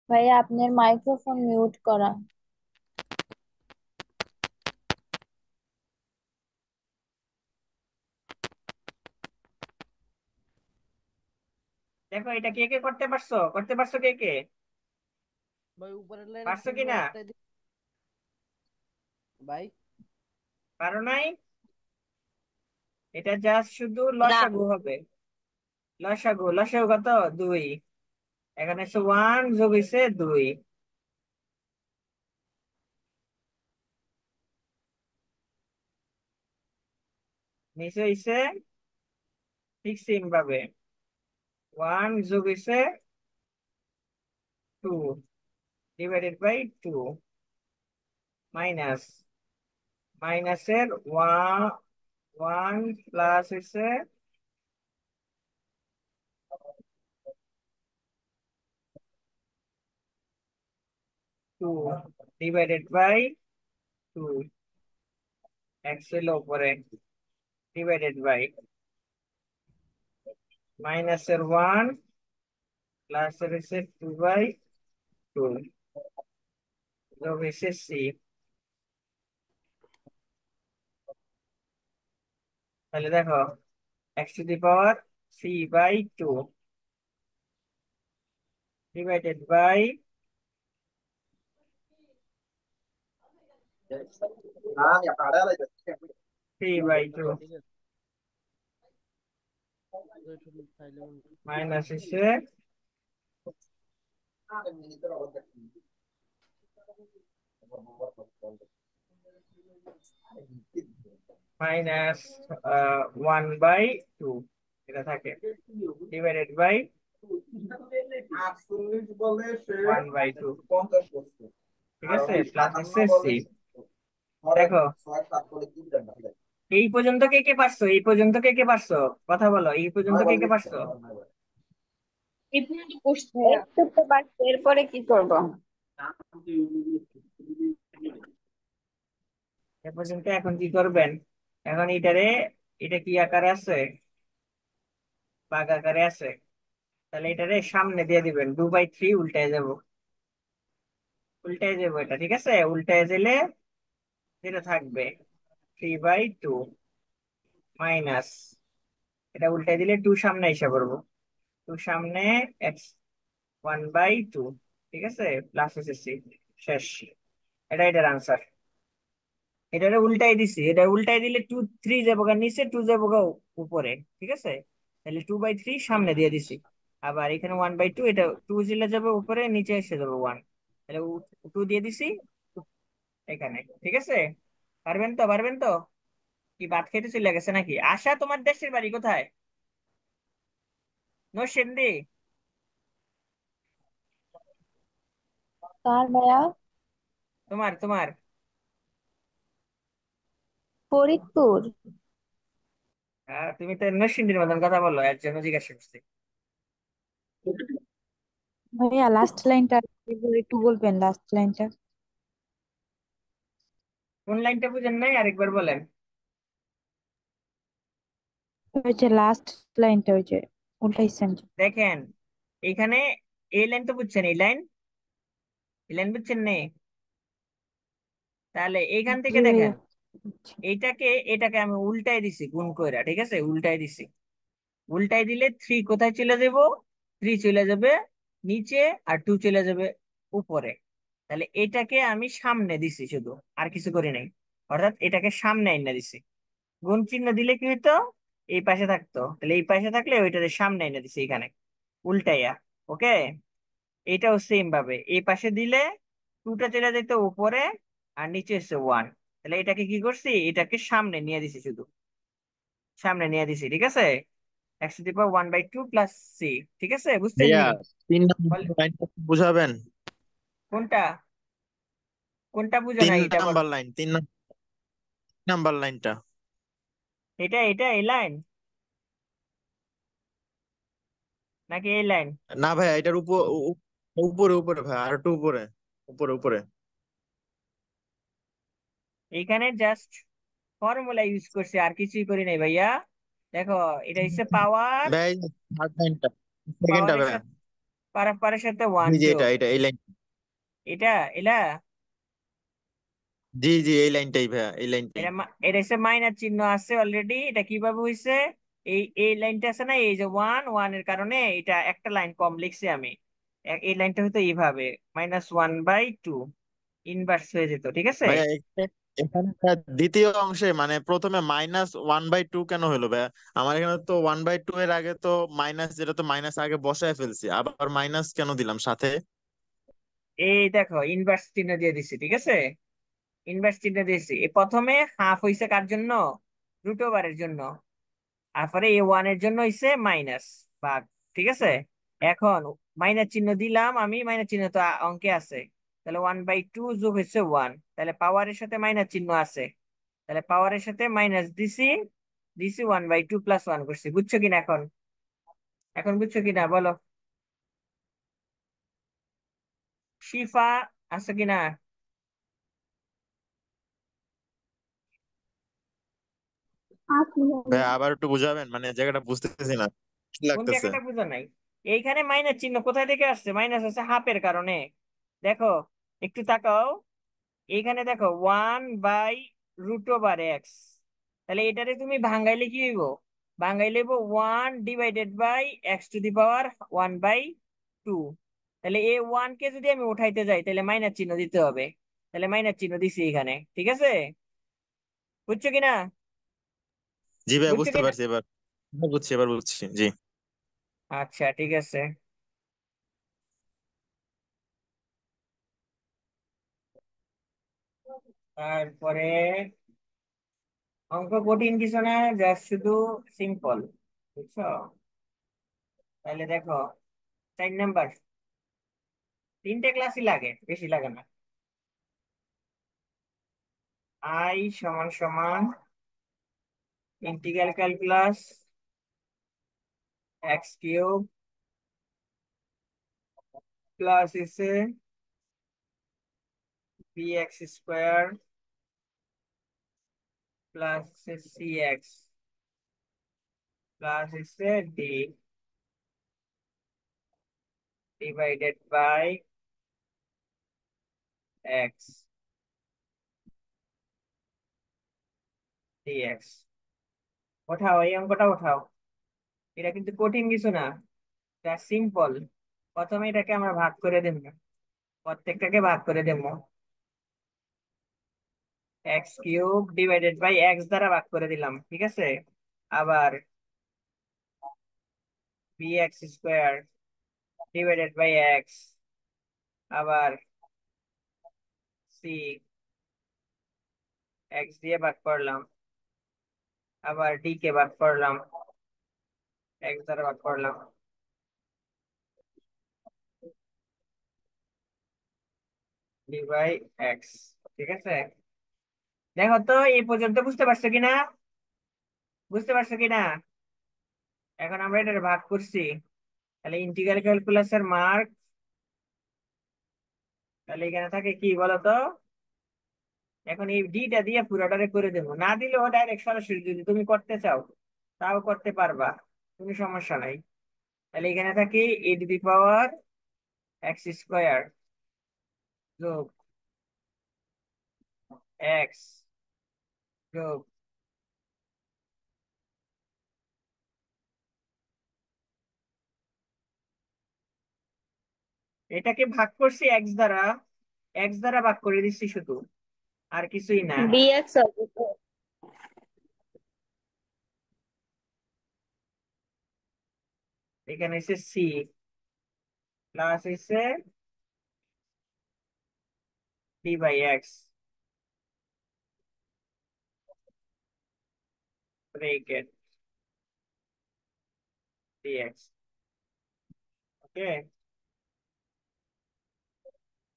ভাইয়া আপনার microphone mute করা। দেখো, এটা কে কে করতে পারছো কে কে? ভাই উপরের লাইনে পারছো 3 কি না? নম্বরটাই ভাই। পারো নাই? এটা জাস্ট শুধু না, লসাগু হবে। লসাগু লসাগু কত? 2। এখানে হচ্ছে 1 যোগ হইছে 2। নিচে হইছে ঠিক সেম ভাবে 1 যোগ হইছে 2 ডিভাইডেড বাই 2 মাইনাস মাইনাসের 1 প্লাস হইছে 2 ডিভাইডেড বাই 2 এক্স হইলো উপরে ডিভাইডেড বাই মাইনাসের 1 প্লাসের হইছে 2 বাই 2 যোগ হইছে সি। তাহলে দেখো X to the power C by 2 divided by three by two ঠিক আছে। তো একটু খাইলে মাইনাস হচ্ছে মাইনাস 1/2 এটা থাকে ডিভাইডেড বাই 1/2। ঠিক আছে, প্লাস হচ্ছে সি। দেখো, এই পর্যন্ত কে কে পারছো? এই পর্যন্ত কে কে পারছো? কথা বলো, এই পর্যন্ত কে কে পারছো? এই পর্যন্ত করছি ভাইয়া। একটু তো পারছি, এরপরে কি করব? এ পর্যন্ত এখন কি করবেন? এখন এটারে, এটা কি আকারে আছে? বাঘ আকারে আছে। তাহলে এটারে সামনে দিয়ে দিবেন, 2/3 উল্টায় যাব। উল্টায় যাবো এটা, ঠিক আছে? উল্টায় গেলে যেটা থাকবে 3/2 মাইনাস, এটা উল্টায় দিলে 2 সামনে এসে পড়বো। 2 সামনে এক্স 1/2। ঠিক আছে, প্লাস এসেসি শেষ। এটার আনসার। এটারে উল্টাই দিছি, এটা উল্টাই দিলে 2 3 যাবো গা নিচে, 2 যাবো গা উপরে। ঠিক আছে, তাহলে 2/3 সামনে দিয়ে দিছি। আবার এখানে 1/2, এটা 2 জিলে যাবে উপরে, নিচে এসে যাবে 1। তাহলে 2 দিয়ে দিছি এখানে। ঠিক আছে, পারবেন তো? পারবেন তো? কি ভাত খেতে চলে গেছে নাকি? আশা, তোমার দেশের বাড়ি কোথায়? নরসিংদী? কার ভাইয়া? তোমার তোমার ফরিদপুর। তুমি তো নরসিংদীর মতন কথা বলো, এর জন্য জিজ্ঞাসা করছি। ভাইয়া লাস্ট লাইনটা একটু বলবেন, লাস্ট লাইনটা। কোন লাইনটা বুঝেন নাই, আরেকবার বলেন। ওই যে লাস্ট লাইনটা, ওই যে উল্টাইছেন যে। দেখেন, এখানে এই লাইন তো বুঝছেন, এই লাইন, এই লাইন বুঝছেন নে? তাহলে এইখান থেকে জি ভাইয়া। দেখেন, এটাকে আমি উল্টাই দিছি গুণ কইরা। ঠিক আছে, উল্টাই দিছি। উল্টাই দিলে 3 কোথায় চলে যাব? 3 চলে যাবে নিচে, আর 2 চলে যাবে উপরে। তাহলে এটাকে আমি সামনে দিছি শুধু, আর কিছু করি নাই। অর্থাৎ এটাকে সামনে এনে দিছি। গুণ চিহ্ন দিলে কি হইতো? এই পাশে থাকতো, তাহলে এই পাশে থাকলে ওইটাকে সামনে এনে দিছি এখানে উল্টাইয়া। ওকে, এটাও সেম ভাবে এই পাশে দিলে 2টা চলে যেত উপরে, আর নিচে এসছে 1। তাহলে এটাকে কি করছি? এটাকে সামনে নিয়ে দিছি শুধু, সামনে নিয়ে দিছি। ঠিক আছে, X to the power 1/2 plus C. ঠিক আছে, বুঝছেন ভাইয়া নি? 3 নম্বর বলে লাইনটা বুঝাবেন? কোনটা? কোনটা বুঝো তিন নাই এটা বলো। নাম্বার লাইন, 3 নাম্বার লাইনটা। এটা এই লাইন নাকি এই লাইন? না ভাইয়া, এটার উপরে উপরে ভাইয়া, আর একটু উপরে, উপরে উপরে। এইখানে জাস্ট ফর্মুলা ইউজ করছি, আর কিছুই করি নাই ভাইয়া। দেখো, এটা হচ্ছে পাওয়ার। ভাই থার্ড লাইনটা, পাওয়ার সেকেন্ডটা হচ্ছে ভাইয়া। পারের সাথে ওয়ান জি জি, যোগ, এটা এই লাইন। এটা এলা জি জি, এই লাইনটাই ভাইয়া, এই লাইনটাই। এটা হচ্ছে মাইনাস চিহ্ন আছে অলরেডি। এটা কিভাবে হয়েছে? এই লাইনটা আছে না, এই যে ওয়ান ওয়ান এর কারণে এটা একটা লাইন কম লিখছি আমি। এই লাইনটা হয়তো এইভাবে -1/2 ইনভার্স হয়ে যেত, ঠিক আছে। ভাইয়া এখানে ভাইয়া দ্বিতীয় অংশে মানে প্রথমে -1/2 কেন হলো ভাইয়া? আমার এখানে তো 1/2 এর আগে তো মাইনাস, যেটা তো মাইনাস আগে বসায় ফেলছি, আবার মাইনাস কেন দিলাম সাথে? এই দেখো ইনভার্স চিহ্ন দিয়ে দিছি, ঠিক আছে। ইনভার্স চিহ্ন দিয়েছি। এই প্রথমে হাফ হইছে কার জন্য? রুট ওভারের জন্য। তারপরে এ ওয়ান এর জন্য হইছে মাইনাস ভাগ, ঠিক আছে। এখন মাইনাস চিহ্ন দিলাম আমি, মাইনাস চিহ্ন তো অঙ্কে আছে। তাহলে 1/2 যোগ হচ্ছে ওয়ান, তাহলে পাওয়ারের সাথে মাইনাস চিহ্ন আছে, তাহলে পাওয়ারের সাথে মাইনাস দিছি, দিছি 1/2 প্লাস ওয়ান করছি। বুঝছো কিনা এখন? এখন বুঝছো কিনা বলো শিফা, আছে কিনা? ভাইয়া আবার একটু বুঝাবেন, মানে জায়গাটা বুঝতেছি না, কি কোন লাগতেছে। জায়গাটা বুঝো নাই? এইখানে মাইনাস চিহ্ন কোথায় থেকে আসছে? মাইনাস আছে হাফের কারণে। দেখো, একটু তাকাও, এইখানে দেখো 1/√x, তাহলে এটারে তুমি ভাঙ্গাইলে কি হইব? ভাঙ্গাইলে হইব 1/(x⁻1/2)। তাহলে এই ওয়ান কে যদি আমি উঠাইতে যাই তাহলে মাইনাস চিহ্ন দিতে হবে, তাহলে মাইনাস চিহ্ন দিছি এখানে, ঠিক আছে। বুঝছো কিনা? জি ভাইয়া, বুঝছো বুঝতে কিনা? পারছি এবার। এবার বুঝছি, এবার বুঝছি, জি। আচ্ছা, ঠিক আছে। তারপরে অঙ্ক কঠিন কিছু না, জাস্ট শুধু সিম্পল, বুঝছো। তাহলে দেখো, 4 নাম্বার, 3টে ক্লাসই লাগে, বেশি লাগে না। আই সমান সমান ইন্টিগ্রাল ক্যালকুলাস x³ প্লাস এসে bx² প্লাস cx প্লাস এসে d divided by x dx। ওঠাও, এই অঙ্কটা ওঠাও। এটা কিন্তু কঠিন কিছু না, এটা সিম্পল। প্রথমে এটাকে আমরা ভাগ করে দেব, প্রত্যেকটাকে ভাগ করে দেব। x³ ডিভাইডেড বাই x দ্বারা ভাগ করে দিলাম, ঠিক আছে। আবার bx² ডিভাইডেড বাই x, আবার c x দিয়ে ভাগ করলাম, আবার d কে ভাগ করলাম, x দ্বারা ভাগ করলাম, d বাই x, ঠিক আছে। দেখো তো এই পর্যন্ত বুঝতে পারছো কিনা? বুঝতে পারছো কিনা? এখন আমরা এটা ভাগ করছি, তাহলে ইন্টিগ্রাল ক্যালকুলাসের মার্ক, তাহলে এখানে থাকে কি বলতো। এখন এই ডিটা দিয়ে পুরোটারে করে দেবো, না দিলেও ডাইরেক্ট সরাসরি যদি তুমি করতে চাও তাও করতে পারবা, কোনো সমস্যা নাই। তাহলে এখানে থাকে a⁻x² যোগ x যোগ, এটাকে ভাগ করছি x দ্বারা ভাগ করে দিচ্ছি শুধু, আর কিছুই না। dx এখানে এসে c প্লাস এসে d by x bracket dx। Okay,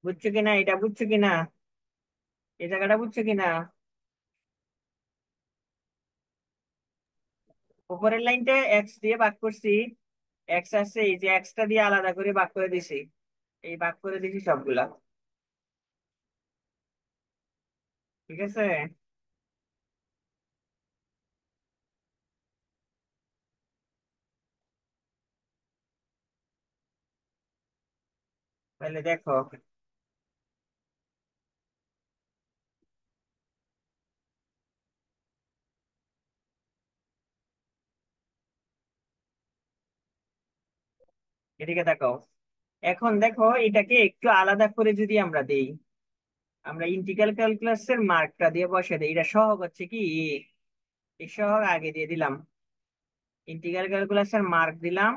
বুঝছো কিনা? এটা বুঝছো কিনা? এই জায়গাটা বুঝছো কিনা? উপরের লাইনটা এক্স দিয়ে ভাগ করছি, এক্স আছে, এই যে এক্সটা দিয়ে আলাদা করে ভাগ করে দিছি, এই ভাগ করে দিছি সবগুলা, ঠিক আছে। তাহলে দেখো, এদিকে তাকাও। এখন দেখো এটাকে একটু আলাদা করে যদি আমরা দেই, আমরা ইন্টিগ্রাল ক্যালকুলাসের মার্কটা দিয়ে বসে দিই। এটা সহগ হচ্ছে কি এই সহগ আগে দিয়ে দিলাম, ইন্টিগ্রাল ক্যালকুলাসের মার্ক দিলাম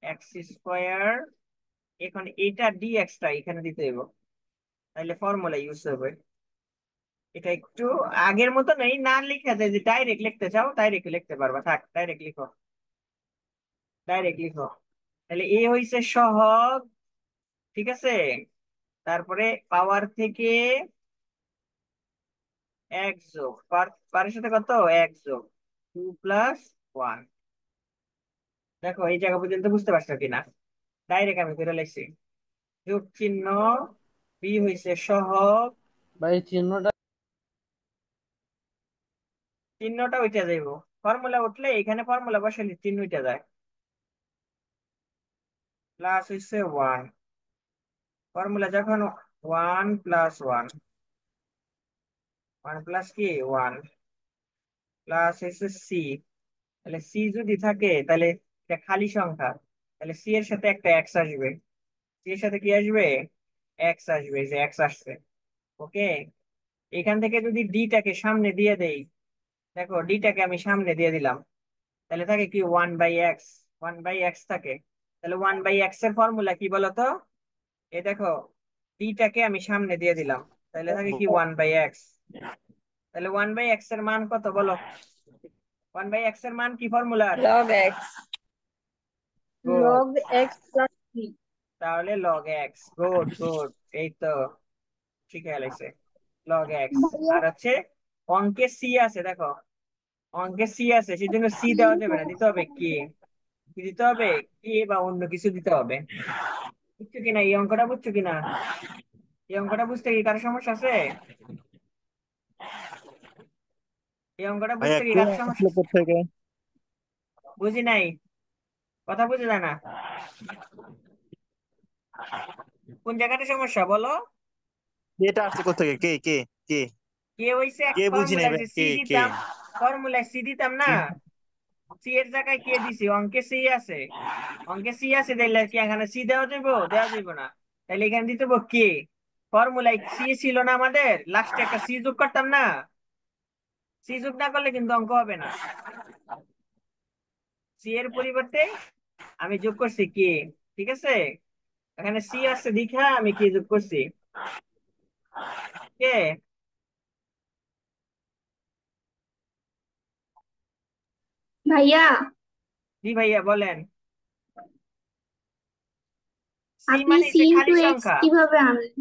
এক্স স্কোয়ার। এখন এটা ডি এক্সটা এখানে দিতে হবে, তাহলে ফর্মুলা ইউজ হবে। এটা একটু আগের মতো নেই, না লিখে যায়, যে ডাইরেক্ট লিখতে চাও ডাইরেক্ট লিখতে পারবা, থাক ডাইরেক্ট লিখো, ডাইরেক্ট লিখো। তাহলে এ হইছে সহগ, ঠিক আছে। তারপরে পাওয়ার থেকে এক যোগ পারের সাথে কত এক যোগ 2+1। দেখো এই জায়গা পর্যন্ত বুঝতে পারছো কিনা, ডাইরেক্ট আমি করে লাইছি। যোগ চিহ্ন, বি হইছে সহগ, ভাই চিহ্নটা চিহ্নটা উঠে যাইব। ফর্মুলা উঠলে এখানে ফর্মুলা বসালে চিহ্ন উঠে যায়। প্লাস হইছে 1, ফর্মুলা যখন 1+1, 1 প্লাস কি 1, প্লাস হইছে সি। তাহলে সি যদি থাকে তাহলে এটা খালি সংখ্যা, তাহলে সি এর সাথে একটা এক্স আসবে, সি এর সাথে কি আসবে এক্স আসবে, যে এক্স আসছে। ওকে, এখান থেকে যদি ডিটাকে সামনে দিয়ে দেই, দেখো ডিটাকে আমি সামনে দিয়ে দিলাম, তাহলে থাকে কি 1/x, 1/x থাকে। তাহলে 1/x এর ফর্মুলা কি বলতো, এই দেখো ডিটাকে আমি সামনে দিয়ে দিলাম, তাহলে থাকে কি 1/x। তাহলে 1/x এর মান কত বলো, 1/x এর মান কি ফর্মুলার, log x, good. Log x plus three. তাহলে লগ এক্স, গুড গুড, এই তো ঠিক হয়ে গেছে, লগ এক্স। ভাইয়া আর হচ্ছে অঙ্কে সি আছে, দেখো অঙ্কে সি আছে, সেজন্য সি দেওয়া যাবে না, দিতে হবে কি, কি দিতে হবে, কি বা অন্য কিছু দিতে হবে। বুঝছো কিনা এই অঙ্কটা, বুঝছো কিনা এই অঙ্কটা, বুঝতে কি কারো সমস্যা আছে, এই অঙ্কটা ভাইয়া বুঝতে কি কে কারো সমস্যা আসলো আছে? থেকে? বুঝি নাই, কথা বুঝে যায় না, কোন জায়গাটা সমস্যা বলো। এটা আসছে কোথেকে? কে কে কে? কে হইছে এক কে বুঝি নাই ফর্মুলায় যে ভাই, সি কে কে? দিতাম, ফর্মুলায় সি দিতাম না, কি? সি এর জায়গায় কে দিছি, অঙ্কে সি আছে, অঙ্কে সি আছে, তাইলে কি এখানে সি দেওয়া যাইবো, দেওয়া যাইবো না, তাইলে এখানে দিতে হইবো কে। ফর্মুলায় সি ছিল না আমাদের, লাস্টে একটা সি যোগ করতাম না, সি যোগ না করলে কিন্তু অঙ্ক হবে না। সি এর পরিবর্তে আমি যোগ করছি কে, ঠিক আছে। এখানে সি আছে দেখা আমি কে যোগ করছি, কে। ভাইয়া, জি ভাইয়া বলেন। সি আপনি মানে সি যে ইন্টু খালি এক্স সংখ্যা, কিভাবে আনলেন?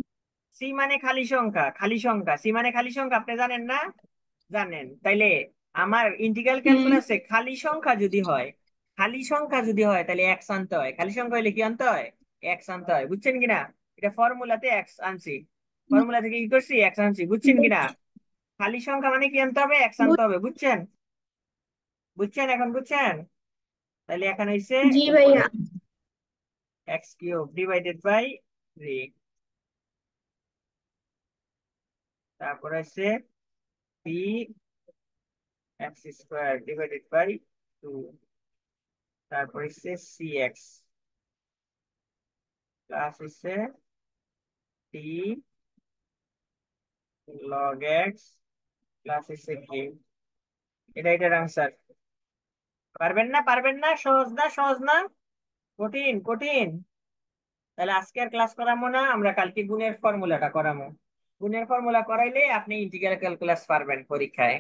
সি মানে খালি সংখ্যা, খালি সংখ্যা, সি মানে খালি সংখ্যা, আপনি জানেন না, জানেন। তাইলে আমার ইন্টিগ্রাল হুম। ক্যালকুলাসে খালি সংখ্যা যদি হয়, খালি সংখ্যা যদি হয় তাহলে এক্স আনতে হয়, খালি সংখ্যা হলে কি আনতে হয়, এক্স আনতে হয়, বুঝছেন কিনা। এটা ফর্মুলাতে এক্স আনছি, ফর্মুলা থেকে কি করছি এক্স আনছি, বুঝছেন কিনা। খালি সংখ্যা মানে কি আনতে হবে, এক্স আনতে হবে, বুঝছেন, বুঝছেন এখন বুঝছেন। তাহলে এখানে হইছে জি উপরে ভাইয়া। x³ ডিভাইডেড বাই 3, তারপরে হচ্ছে পি x² ডিভাইডেড বাই 2, তারপর হচ্ছে cx প্লাস হচ্ছে টি লগ এক্স প্লাস হচ্ছে কি, এটার আনসার। পারবেন না, পারবেন না, সহজ না, সহজ না, কঠিন কঠিন। তাহলে আজকে আর ক্লাস করাবো না, আমরা কালকে গুণের ফর্মুলাটা করাবো। গুণের ফর্মুলা করাইলে আপনি ইন্টিগ্রাল ক্যালকুলাস পারবেন পরীক্ষায়,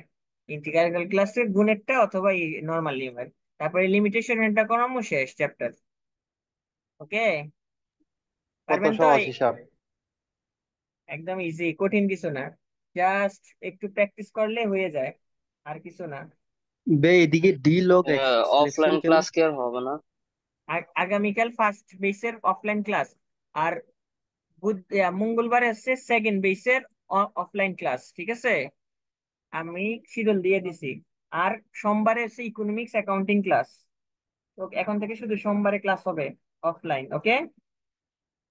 ইন্টিগ্রাল ক্যালকুলাসের গুণেরটা অথবা নর্মাল লিমিট, তারপরে লিমিটেশনটা করাবো, শেষ চ্যাপ্টার। ওকে, কত পারবেন তো? সহজ হিসাব! একদম ইজি, কঠিন কিছু না, জাস্ট একটু প্র্যাকটিস করলে হয়ে যায়, আর কিছু না। বে এদিকে ডি লগ এক্স লিখছেন অফলাইন কেন? ক্লাস কি আর হবে না? আগামীকাল ফার্স্ট বেসের অফলাইন ক্লাস, আর মঙ্গলবার হচ্ছে সেকেন্ড বেসের অফলাইন ক্লাস, ঠিক আছে, আমি শিডিউল দিয়ে দিছি। আর সোমবারে হচ্ছে ইকোনমিক্স অ্যাকাউন্টিং ক্লাস। তো এখন থেকে শুধু সোমবারে ক্লাস হবে অফলাইন, ওকে।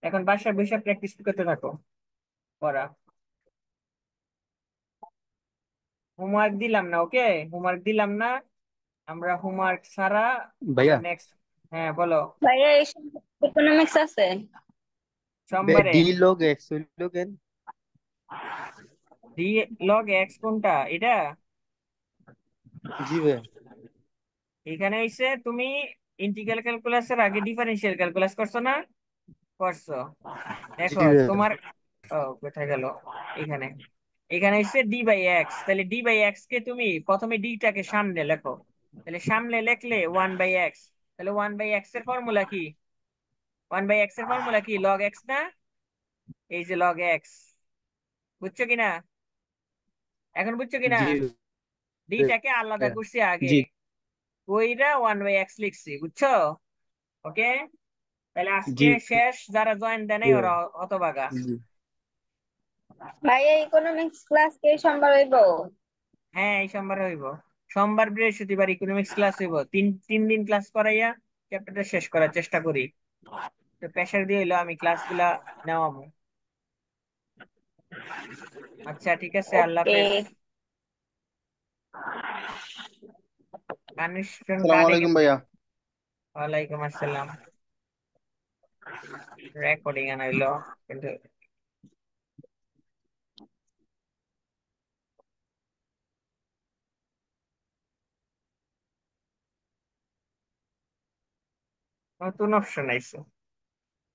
এখন বাসায় বসে প্র্যাকটিস করতে থাকো পড়া। হোমওয়ার্ক দিলাম না, ওকে? হোমওয়ার্ক দিলাম না, আমরা হোমওয়ার্ক ছাড়া আমরা ভাইয়া নেক্সট। হ্যাঁ বলো। ভাইয়া এই ইকোনমিক্স আছে? সোমবারে। ডি লগ এক্স হইলো কেন? ডি লগ এক্স কোনটা এটা? জি ভাইয়া। এখানে হইছে তুমি ইন্টিগ্রাল ক্যালকুলাসের আগে ডিফারেন্সিয়াল ক্যালকুলাস করছো না? করছো। জি দেখো ভাইয়া। তোমার, ও কোথায় গেল, এখানে। এখানে হচ্ছে ডি বাই এক্স, তাহলে ডি বাই এক্স কে তুমি প্রথমে ডিটাকে সামনে লেখো, তাহলে সামনে লিখলে 1/x। তাহলে 1/x এর ফর্মুলা কি? 1/x এর ফর্মুলা কি? লগ এক্স না? এই যে লগ এক্স, বুঝছো কিনা? এখন বুঝছো কিনা? জি ডিটাকে আলাদা ভাইয়া। করছি আগে, জি ওইটা 1/x লিখছি, বুঝছো? ওকে, তাহলে আজকে জি শেষ, যারা জয়েন দেয় নাই ভাইয়া। ওরা হতবাগা। জি ভাইয়া ইকোনমিক্স ক্লাস কে সোমবার হইব? হ্যাঁ এই সোমবার হইব, সোমবার বৃহস্পতিবার ইকোনমিক্স ক্লাস হইব, তিন তিন দিন ক্লাস করাইয়া চ্যাপ্টারটা শেষ করার চেষ্টা করি। তো প্রেশার দিয়ে হইলো আমি ক্লাসগুলা নেওয়াবো। আচ্ছা ঠিক আছে, আল্লাহ ওকে। হাফেজ। কানেকশন আসসালামু কাটে আলাইকুম গেছে। ভাইয়া। ওয়ালাইকুম আসসালাম। রেকর্ডিং আনাইলো কিন্তু। নতুন অপশন আইছে।